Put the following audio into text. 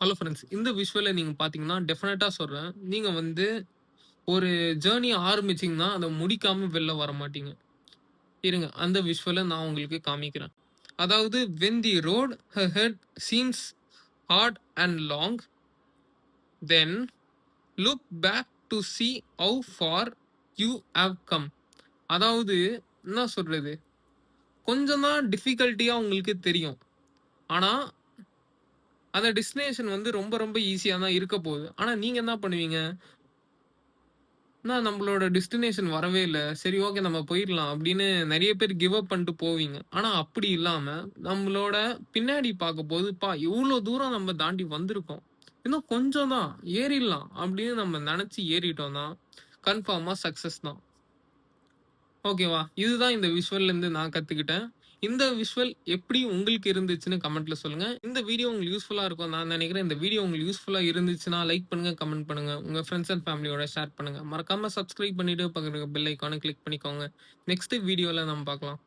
Hello friends. இந்த விஷுவல நீங்க பார்த்தீங்கன்னா, டெஃபினட்டா சொல்றேன். நீங்க வந்து ஒரு ஜர்னிய ஆரம்பிச்சீங்கன்னா, அத முடிக்காம வெளில வரமாட்டீங்க. இருங்க, அந்த விஷுவல நான் உங்களுக்கு காமிக்கிறேன். அதாவது "when the road ahead seems hard and long, then look back to see how far you have come." அதாவது என்ன சொல்றது? கொஞ்சம் தான் டிஃபிகல்ட்டியா உங்களுக்கு தெரியும். ஆனா, அந்த டெஸ்டினேஷன் வந்து ரொம்ப ரொம்ப ஈஸியா தான் இருக்க போகுது. ஆனா, நீங்க என்ன பண்ணுவீங்க? நம்மளோட டெஸ்டினேஷன் வரவே இல்ல. சரி, ஓகே, நம்ம போயிரலாம் அப்படின்னு நெறைய பேர் கிவ் அப் பண்ணிட்டு போவீங்க. ஆனா அப்படி இல்லாம, நம்மளோட பின்னாடி பார்க்கும்போது, இவ்ளோ தூரம் நம்ம தாண்டி வந்திருக்கோம். இன்னும் கொஞ்சம் தான் ஏறிடலாம் அப்படின்னு நம்ம நெனச்சு ஏறிட்டோம்னா, கன்ஃபார்மா சக்சஸ் தான். ஓகேவா? இதுதான் இந்த விஷுவல்லேருந்து நான் கத்துக்கிட்டேன். இந்த விஷுவல் எப்படி உங்களுக்கு இருந்துச்சுன்னு கமெண்ட்ல சொல்லுங்க. இந்த வீடியோ உங்களுக்கு யூஸ்ஃபுல்லா இருக்கும்னு நான் நெனைக்கிறேன். இந்த வீடியோ உங்களுக்கு யூஸ்ஃபுல்லா இருந்துச்சுன்னா, லைக் பண்ணுங்க, கமெண்ட் பண்ணுங்க. உங்க ஃபிரெண்ட்ஸ் அண்ட் ஃபேமிலியோட ஷேர் பண்ணுங்க. மறக்காம சப்ஸ்கிரைப் பண்ணிட்டு பக்கத்துல பெல் ஐகான கிளிக் பண்ணிக்கோங்க. நெக்ஸ்ட் வீடியோல நம்ம பார்க்கலாம்.